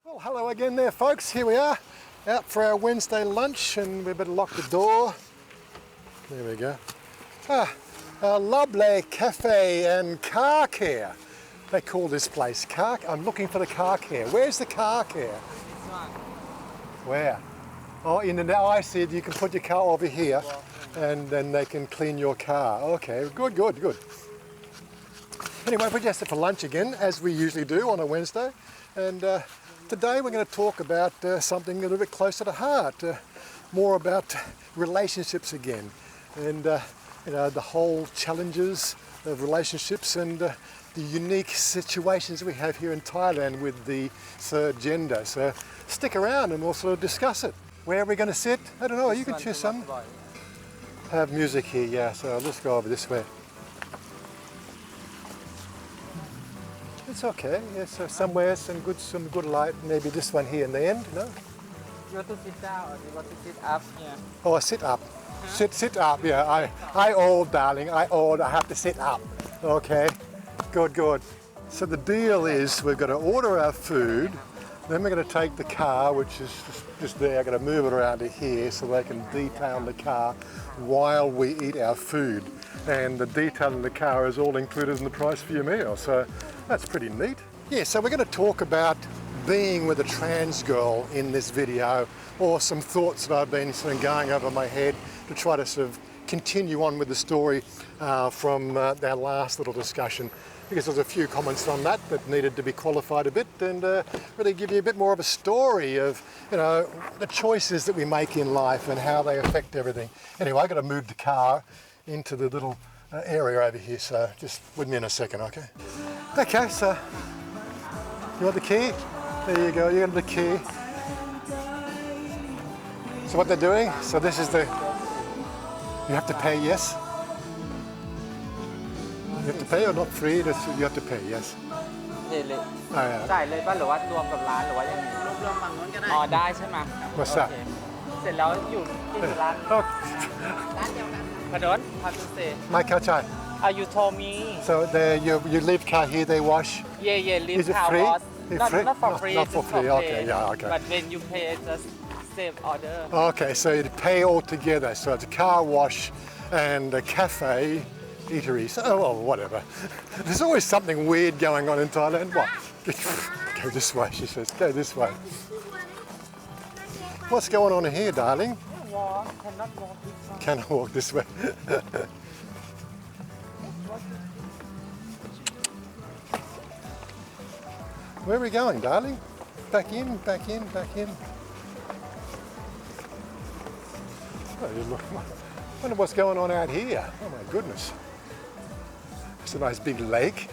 Well, hello again there, folks. Here we are, out for our Wednesday lunch, and we better lock the door. There we go. A lovely cafe and car care. They call this place car. I'm looking for the car care. Where's the car care? Where? Oh, I said you can put your car over here, and then they can clean your car. Okay, good. Anyway, we're just for lunch again, as we usually do on a Wednesday, and today we're going to talk about something a little bit closer to heart, more about relationships again, and the whole challenges of relationships and the unique situations we have here in Thailand with the third gender. So stick around and we'll sort of discuss it. Where are we going to sit? I don't know, you can choose some. Have music here, yeah, so let's go over this way. It's okay, yeah, so somewhere some good light, maybe this one here in the end, no? You want to sit down or you want to sit up? Yeah. Oh, sit up. Huh? Sit up, yeah. I old, darling, I have to sit up. Okay, good. So the deal is we've got to order our food, then we're going to take the car, which is just there, going to move it around to here so they can detail the car while we eat our food. And the detail in the car is all included in the price for your meal, so that's pretty neat. Yeah, so we're going to talk about being with a trans girl in this video, or some thoughts that I've been sort of going over my head to try to sort of continue on with the story from our last little discussion, because there's a few comments on that needed to be qualified a bit and really give you a bit more of a story of, the choices that we make in life and how they affect everything. Anyway, I've got to move the car into the little area over here, so just with me in a second, okay? Okay, so you want the key? There you go, you got the key. So what they're doing, so this is you have to pay, yes? You have to pay or not free? You have to pay, yes. จ่ายเลยป่ะหรือว่ารวมกับร้านหรือว่ายังไงรวมฝั่งนู้นก็ได้อ๋อได้ใช่ไหม What's that? เสร็จแล้วอยู่ที่ร้านเดียวกันพอดอนพาตุเซ่ My Kachai. You told me. So you leave car here, they wash? Yeah, leave Is it car free? wash. Not for free. Not for free, okay, yeah, okay. But when you pay, just save order. Okay, so you pay all together. So it's a car wash and a cafe, eatery. So, well, whatever. There's always something weird going on in Thailand. What? Go this way, she says. Go this way. What's going on here, darling? Cannot walk this way. Where are we going, darling? Back in. Oh, look. I wonder what's going on out here. Oh my goodness. It's a nice big lake.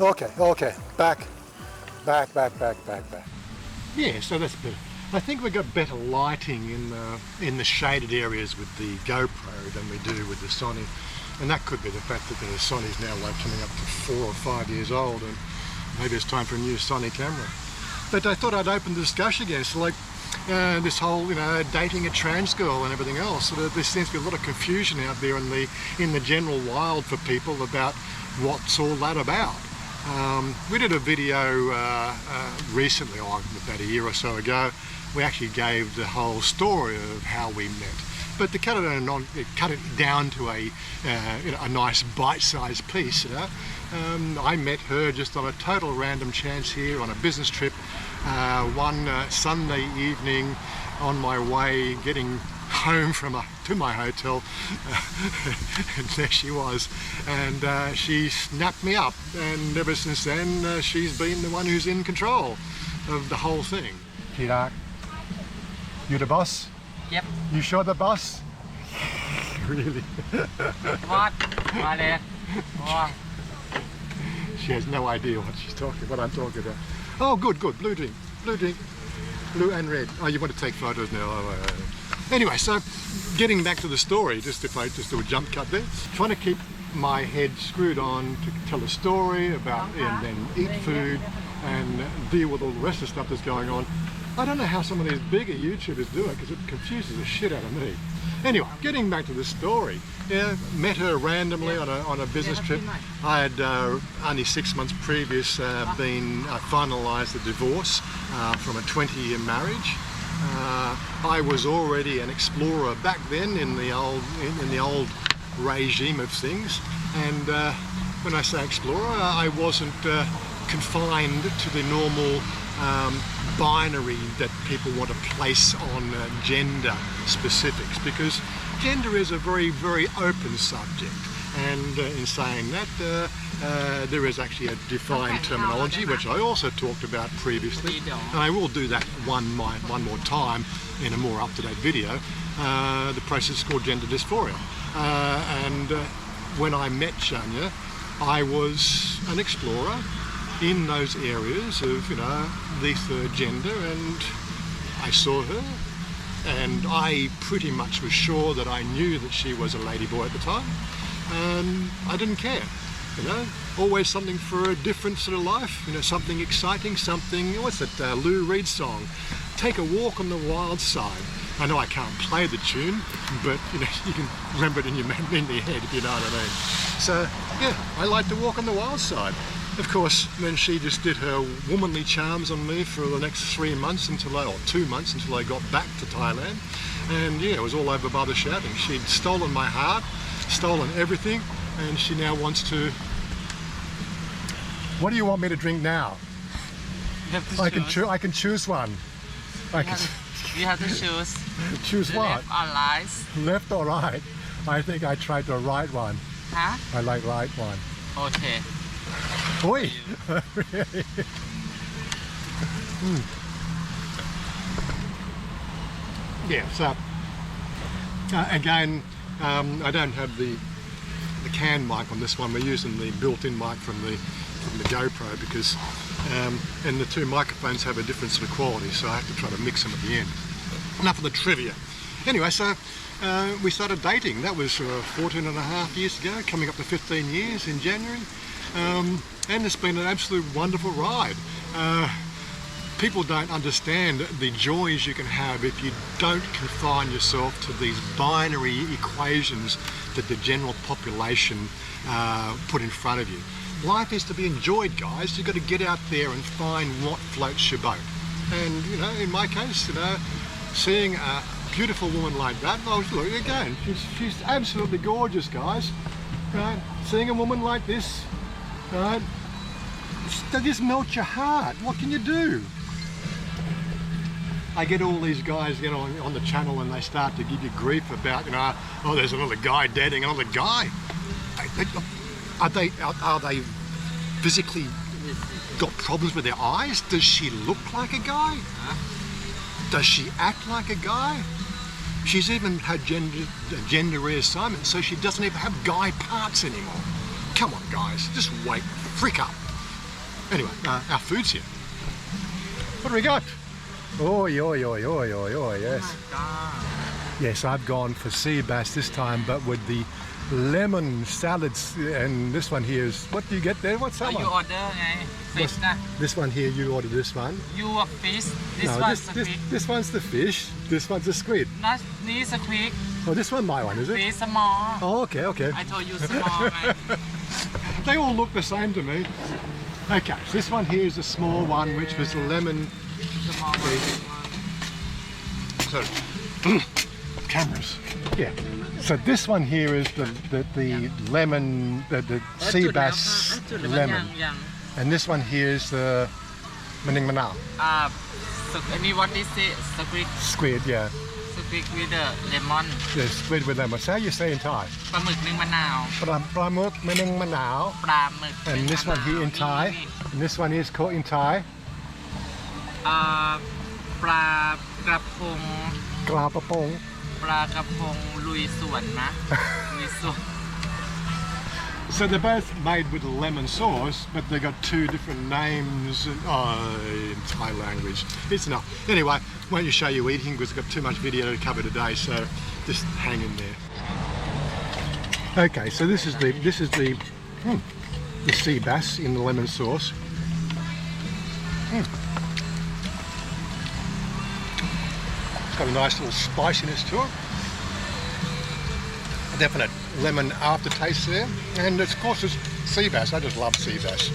Okay. Back. Yeah, so that's better. I think we've got better lighting in the shaded areas with the GoPro than we do with the Sony. And that could be the fact that the Sony's now coming up to 4 or 5 years old, and maybe it's time for a new Sony camera. But I thought I'd open the discussion again. So this whole, dating a trans girl and everything else. So there seems to be a lot of confusion out there in the general wild for people about what's all that about. We did a video recently, about a year or so ago. We actually gave the whole story of how we met. But to cut it down to a nice bite-sized piece, I met her just on a total random chance here on a business trip one Sunday evening on my way getting home to my hotel, and there she was, and she snapped me up, and ever since then she's been the one who's in control of the whole thing. Kirak, you the boss? Yep. You sure the boss? Really? What? She has no idea what I'm talking about. Oh, good. Blue drink. Blue and red. Oh, you want to take photos now? Anyway, so getting back to the story, if I just do a jump cut there, trying to keep my head screwed on to tell a story about and then eat food and deal with all the rest of the stuff that's going on. I don't know how some of these bigger YouTubers do it, because it confuses the shit out of me. Anyway, getting back to the story. Yeah, met her randomly on a business trip. I had only 6 months previous been finalised a divorce from a 20-year marriage. I was already an explorer back then in the old regime of things, and when I say explorer, I wasn't confined to the normal binary that people want to place on gender specifics, because gender is a very, very open subject, and in saying that there is actually a defined terminology which I also talked about previously, and I will do that one more time in a more up-to-date video. The process is called gender dysphoria, and when I met Chanya, I was an explorer in those areas of, you know, the third gender, and I saw her, and I pretty much was sure that I knew that she was a ladyboy at the time, and I didn't care, you know, always something for a different sort of life, you know, something exciting, something, what's that Lou Reed song, Take a Walk on the Wild Side. I know I can't play the tune, but you know, you can remember it in your head, if you know what I mean. So yeah, I like to walk on the wild side. Of course, then she just did her womanly charms on me for the next 3 months or 2 months until I got back to Thailand. And yeah, it was all over by the shouting. She'd stolen my heart, stolen everything, and she now wants to... What do you want me to drink now? I can choose one. You have to choose. Choose what? Left or right? Left or right? I think I tried the right one. Huh? I like right one. Okay. Oi! Yeah, so again, I don't have the can mic on this one. We're using the built-in mic from the GoPro because and the two microphones have a different sort of quality, so I have to try to mix them at the end. Enough of the trivia. Anyway, so we started dating. That was 14 and a half years ago, coming up to 15 years in January. And it's been an absolute wonderful ride. People don't understand the joys you can have if you don't confine yourself to these binary equations that the general population put in front of you. Life is to be enjoyed, guys. You've got to get out there and find what floats your boat. And, you know, in my case, you know, seeing a beautiful woman like that, oh, look, again, she's absolutely gorgeous, guys. Right? Seeing a woman like this, right, they just melt your heart. What can you do? I get all these guys get on the channel and they start to give you grief about, you know, oh, there's another guy dating another guy. Are they physically got problems with their eyes? Does she look like a guy? Does she act like a guy? She's even had gender reassignment, so she doesn't even have guy parts anymore. Come on, guys, just wake the frick up. Anyway, our food's here. What do we got? Oh, yes. Yes, I've gone for sea bass this time, but with the lemon salads, and this one here is, what do you get there? What's that one? You order fish na. This one here, you order this one. You a fish. This No, one's squid. this one's the fish. This one's the squid. Not this squid. Oh, this one my one, is it? Fish small. Oh, okay. I told you small. Right? They all look the same to me. Okay, so this one here is the small one, which was the lemon. Small one. So, cameras. Yeah. So this one here is the lemon, the sea bass lemon, and this one here is the maning manao. Any what is it? Squid. Squid, yeah. Squid with the lemon. Yeah, squid with lemon. So how you say in Thai? ปลาหมึกนึ่งมะนาว ปลาหมึกmaning manao. ปลาหมึก And this one here in Thai. And this one is called in Thai. ปลากระพง กลาปะปง ปลากระพงลุยสวนนะ ลุยสวน So they're both made with lemon sauce, but they got two different names in Thai language. It's enough. Anyway, won't you show you eating because I've got too much video to cover today, so just hang in there. Okay, so this is the sea bass in the lemon sauce. It's got a nice little spiciness to it. definite lemon aftertaste there, and of course it's sea bass. I just love sea bass.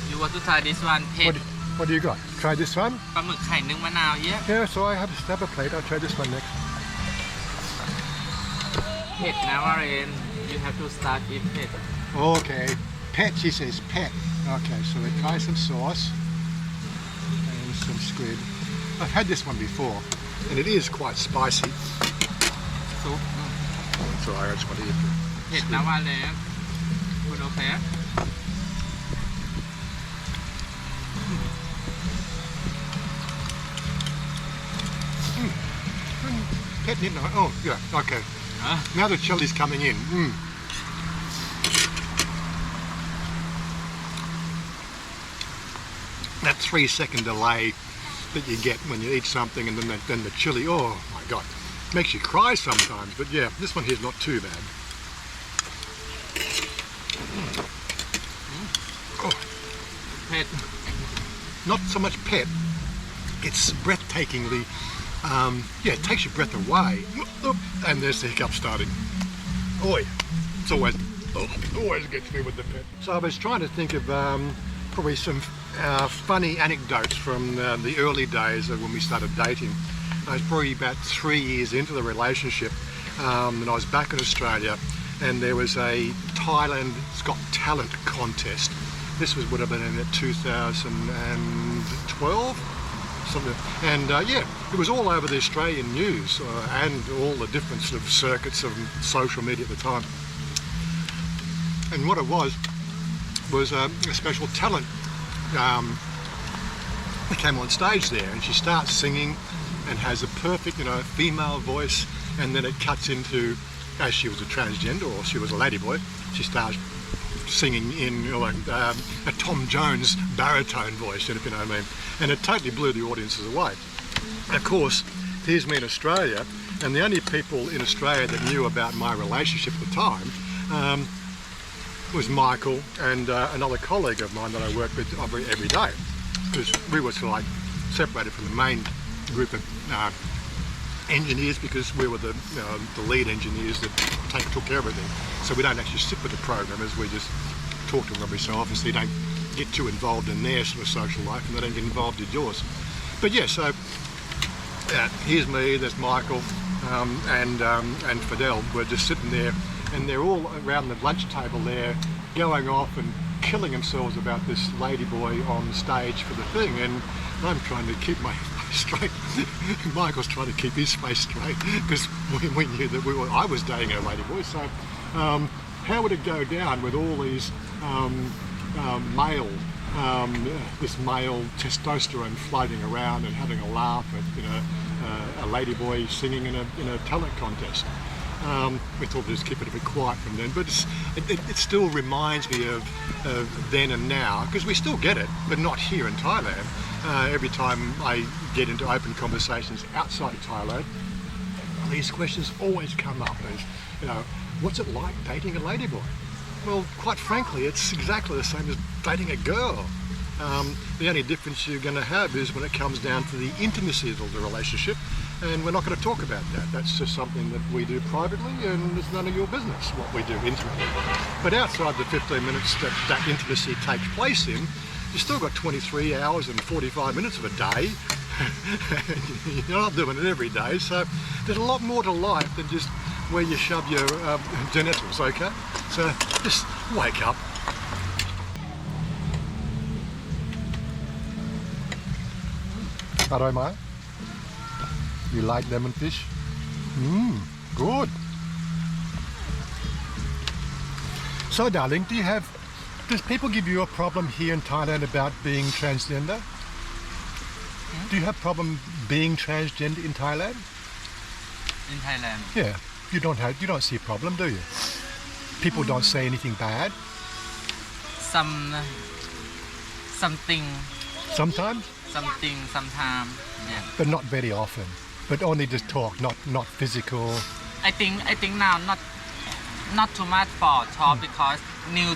You want to try this one เผ็ด What do you got? Try this one? ปลาหมึกไข่นึ่งมะนาว Yeah, so I have a plate. I'll try this one next. เผ็ดนะวาเรน you have to start with เผ็ด Okay, pet, she says pet. Okay, so we try some sauce and some squid. I've had this one before, and it is quite spicy. ซุป So I just want to eat เผ็ดนะวาเรนคุณโอเค pet nit. Oh, yeah, okay. Now the chili's coming in. That 3-second delay that you get when you eat something, and then the chili. Oh my God, makes you cry sometimes. But yeah, this one here is not too bad. Oh. เผ็ด Not so much pet. It's breathtakingly. It takes your breath away. And there's the hiccup starting. Oi, it's always gets me with the pet. So I was trying to think of probably some funny anecdotes from the early days of when we started dating. I was probably about 3 years into the relationship, and I was back in Australia, and there was a Thailand's Got Talent contest. This would have been in 2012. Something. And it was all over the Australian news and all the different sort of circuits of social media at the time. And what it was a special talent that came on stage there, and she starts singing and has a perfect, female voice, and then it cuts into, as she was a transgender or she was a ladyboy, she starts singing in a Tom Jones baritone voice, if you know what I mean. And it totally blew the audiences away. And of course, here's me in Australia, and the only people in Australia that knew about my relationship at the time was Michael and another colleague of mine that I worked with every day, because we were sort of like separated from the main group of engineers, because we were the lead engineers that took care of everything. So we don't actually sit with the programmers, we just talk to them every so often, so you don't get too involved in their sort of social life and they don't get involved in yours. But yeah, so here's me, there's Michael and Fidel. We're just sitting there, and they're all around the lunch table there going off and killing themselves about this ladyboy on stage for the thing, and I'm trying to keep my face straight. Michael's trying to keep his face straight because we knew that I was dating a ladyboy. So how would it go down with all these this male testosterone floating around and having a laugh at a ladyboy singing in a talent contest? We thought we'd just keep it a bit quiet from then, but it still reminds me of then and now, because we still get it, but not here in Thailand. Every time I get into open conversations outside of Thailand, these questions always come up as, what's it like dating a ladyboy? Well, quite frankly, it's exactly the same as dating a girl. The only difference you're going to have is when it comes down to the intimacy of the relationship, and we're not going to talk about that. That's just something that we do privately, and it's none of your business what we do intimately. But outside the 15 minutes that intimacy takes place in, you've still got 23 hours and 45 minutes of a day. You're not doing it every day, so there's a lot more to life than just where you shove your genitals, okay? So just wake up. Aroy Mai? You like lemon fish? Good. So darling, does people give you a problem here in Thailand about being transgender? Do you have problem being transgender in Thailand? in Thailand Yeah. You don't see a problem, do you? People don't say anything bad? something Sometimes? sometime yeah But not very often. But only just talk, not physical. I think now not too much for talk because new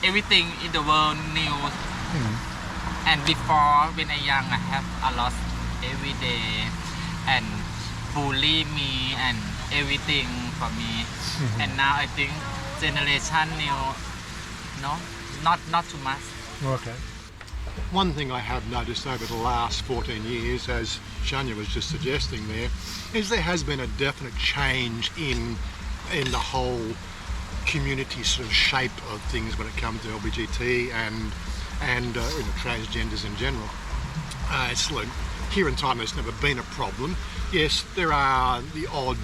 everything in the world new and before when I young I have a lot every day and bully me and everything for me. And now I think generation new, no, not too much. Okay. One thing I have noticed over the last 14 years, as Chanya was just suggesting there, is there has been a definite change in the whole community sort of shape of things when it comes to LGBT and transgenders in general. It's like, here in Thailand it's never been a problem. Yes, there are the odd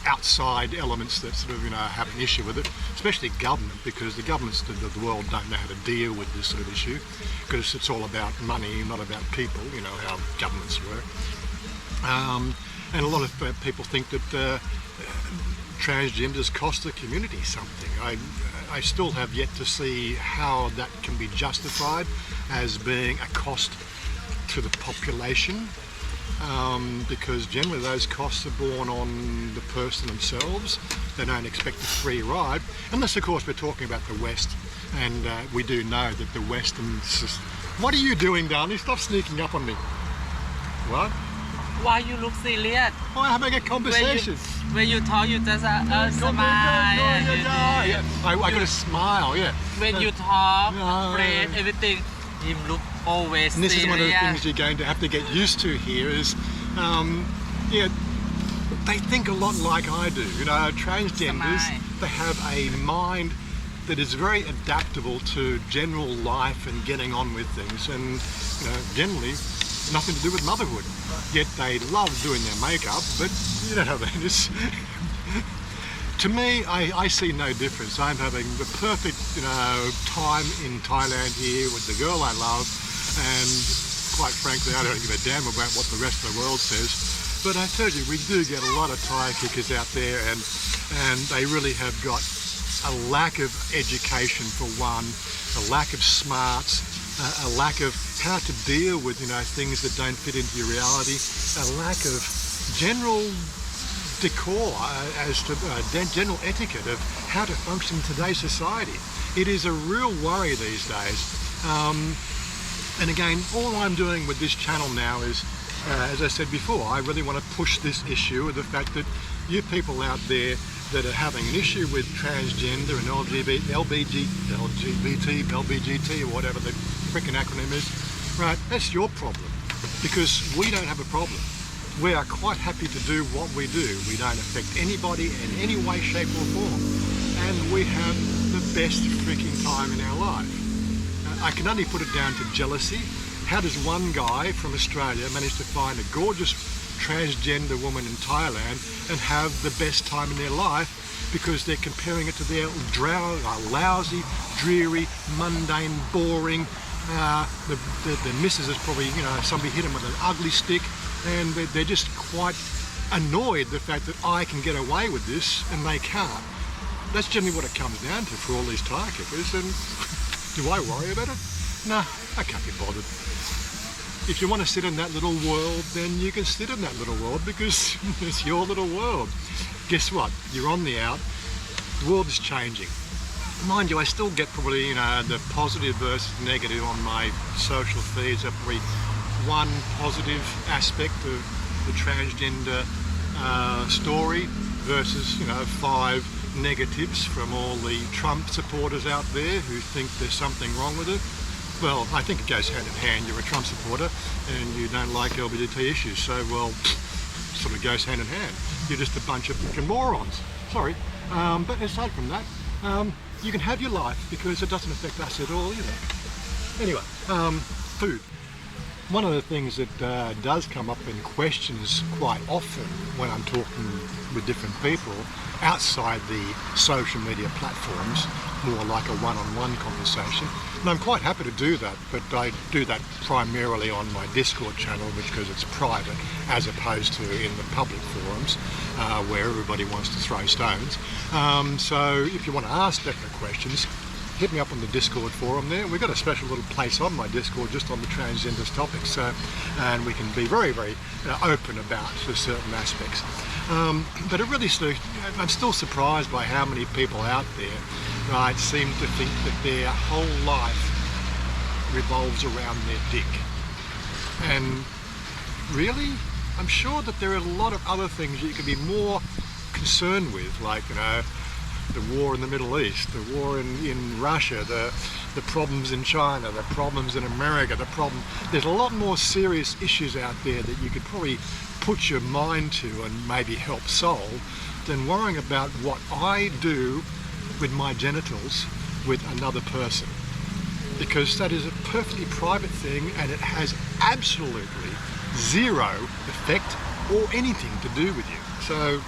outside elements that sort of have an issue with it, especially government, because the governments of the world don't know how to deal with this sort of issue, because it's all about money, not about people. You know how governments work. And a lot of people think that transgenders cost the community something. I still have yet to see how that can be justified as being a cost to the population, because generally those costs are borne on the person themselves. They don't expect a free ride, unless of course we're talking about the West, and we do know that the Western... What are you doing, darling? Stop sneaking up on me. What? Why you look serious? I'm having a conversation. When you talk, you just smile. I got to smile, yeah. When you talk, friend, everything, him look always and this serious. is one of the things you're going to have to get used to here is, they think a lot like I do. Transgenders, they have a mind that is very adaptable to general life and getting on with things, and generally nothing to do with motherhood. Yet they love doing their makeup, but you know how that is. To me, I see no difference. I'm having the perfect, time in Thailand here with the girl I love, and quite frankly, I don't give a damn about what the rest of the world says. But I tell you, we do get a lot of Thai kickers out there, and they really have got a lack of education for one, a lack of smarts, a lack of how to deal with things that don't fit into your reality, a lack of general decor as to general etiquette of how to function in today's society. It is a real worry these days. And again, all I'm doing with this channel now is, as I said before, I really want to push this issue of the fact that you people out there that are having an issue with transgender and LGBT, LBGT, or whatever the frickin' acronym is, right, that's your problem, because we don't have a problem. We are quite happy to do what we do. We don't affect anybody in any way, shape or form, and we have the best freaking time in our life. I can only put it down to jealousy. How does one guy from Australia manage to find a gorgeous transgender woman in Thailand and have the best time in their life because they're comparing it to their lousy, dreary, mundane, boring, the missus is probably, somebody hit them with an ugly stick, and they're just quite annoyed the fact that I can get away with this and they can't. That's generally what it comes down to for all these Thai kickers, and do I worry about it? Nah, I can't be bothered. If you want to sit in that little world, then you can sit in that little world because it's your little world. Guess what? You're on the out. The world is changing. Mind you, I still get probably, the positive versus negative on my social feeds. Are probably one positive aspect of the transgender story versus, 5 negatives from all the Trump supporters out there who think there's something wrong with it. Well, I think it goes hand in hand. You're a Trump supporter and you don't like LGBT issues, so, well, sort of goes hand in hand. You're just a bunch of freaking morons. Sorry. But aside from that, you can have your life because it doesn't affect us at all either. Anyway, food. One of the things that does come up in questions quite often when I'm talking with different people outside the social media platforms, more like a one-on-one conversation, and I'm quite happy to do that, but I do that primarily on my Discord channel, because it's private, as opposed to in the public forums where everybody wants to throw stones. So if you want to ask definite questions, hit me up on the Discord forum there. We've got a special little place on my Discord just on the transgenders topics, and we can be very, very open about certain aspects. But it really, I'm still surprised by how many people out there, right, seem to think that their whole life revolves around their dick. And really, I'm sure that there are a lot of other things you could be more concerned with, like, you know, the war in the Middle East, the war in Russia, the problems in China, the problems in America, there's a lot more serious issues out there that you could probably put your mind to and maybe help solve than worrying about what I do with my genitals with another person. Because that is a perfectly private thing and it has absolutely zero effect or anything to do with you. So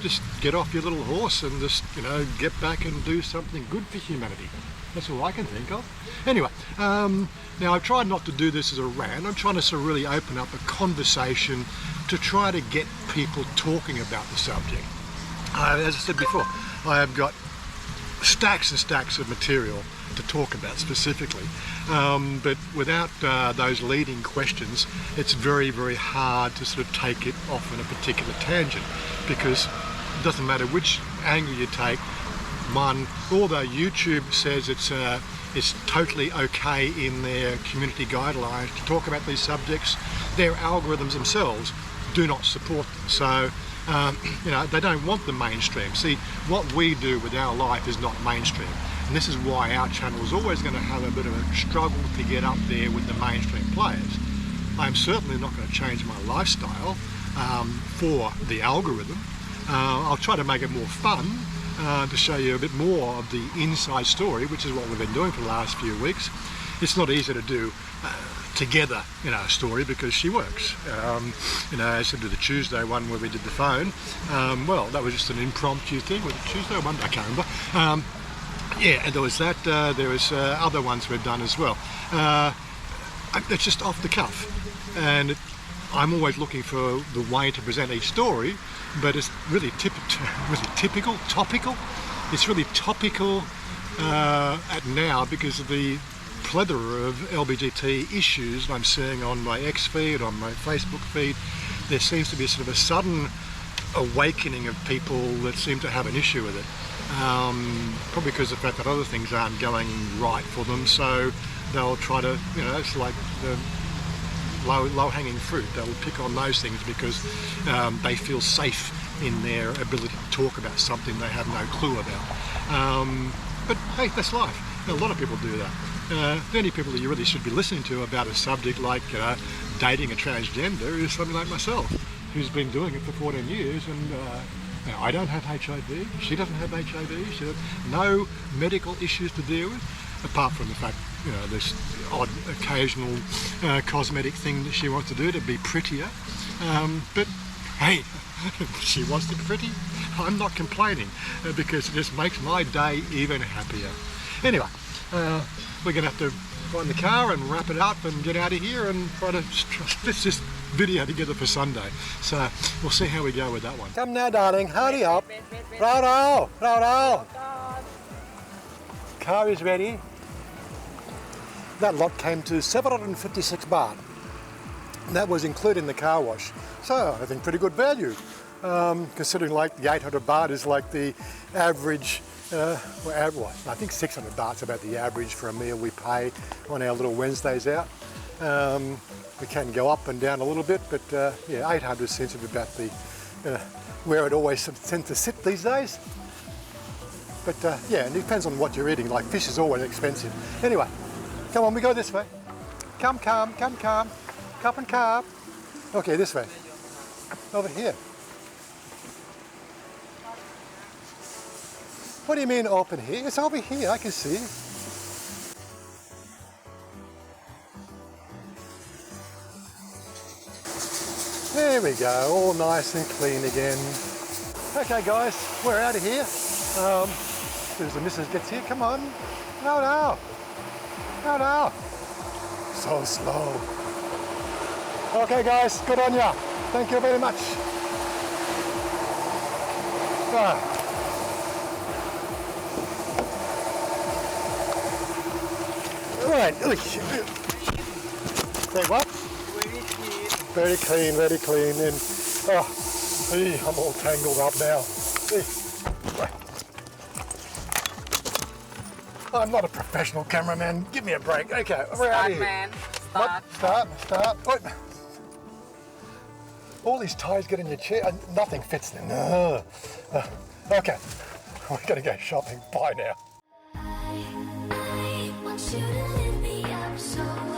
just get off your little horse and just, you know, get back and do something good for humanity. That's all I can think of. Anyway, now I've tried not to do this as a rant. I'm trying to sort of really open up a conversation to try to get people talking about the subject. As I said before, I have got stacks and stacks of material to talk about specifically, but without those leading questions, it's very, very hard to sort of take it off on a particular tangent, because it doesn't matter which angle you take. One, although YouTube says it's totally okay in their community guidelines to talk about these subjects, their algorithms themselves do not support them. So you know, they don't want the mainstream. See, what we do with our life is not mainstream. And this is why our channel is always going to have a bit of a struggle to get up there with the mainstream players. I'm certainly not going to change my lifestyle for the algorithm. I'll try to make it more fun to show you a bit more of the inside story, which is what we've been doing for the last few weeks. It's not easy to do together, you know, a story, because she works. You know, as I did the Tuesday one where we did the phone, well, that was just an impromptu thing. Was it Tuesday or Monday? I can't remember. Yeah, and there was that. There was other ones we've done as well. It's just off the cuff, and I'm always looking for the way to present each story, but it's really topical. It's really topical at now because of the plethora of LGBT issues I'm seeing on my X feed, on my Facebook feed. There seems to be sort of a sudden awakening of people that seem to have an issue with it. Probably because of the fact that other things aren't going right for them, so they'll try to, you know, it's like the low-hanging fruit. They'll pick on those things because they feel safe in their ability to talk about something they have no clue about. But hey, that's life. A lot of people do that. The only people that you really should be listening to about a subject like dating a transgender is somebody like myself, who's been doing it for 14 years, and I don't have HIV, she doesn't have HIV, she has no medical issues to deal with, apart from the fact, you know, this odd occasional cosmetic thing that she wants to do to be prettier. But hey, she wants to be pretty. I'm not complaining, because it just makes my day even happier. Anyway, we're going to have to find the car and wrap it up and get out of here and try to stitch this video together for Sunday. So we'll see how we go with that one. Come now, darling, hurry up. Row. Car is ready. That lot came to 756 baht. That was including the car wash. So I think pretty good value, considering like the 800 baht is like the average. I think 600 baht's about the average for a meal we pay on our little Wednesdays out. We can go up and down a little bit, but yeah, 800 seems to be about the where it always tends to sit these days. But yeah, it depends on what you're eating. Like fish is always expensive. Anyway, come on, we go this way. Come. Cup and carb. Okay, this way. Over here. What do you mean open here? It's over here, I can see. There we go, all nice and clean again. Okay guys, we're out of here. As soon as the missus gets here, come on. No. So slow. Okay guys, good on ya. Thank you very much. Right. Say what? Very clean. And I'm all tangled up now. I'm not a professional cameraman. Give me a break. Okay, we're out of here. Man. Start. What? Start. What? All these ties get in your chair and nothing fits them. Okay, we're going to go shopping. Bye now. I want you to lift me up so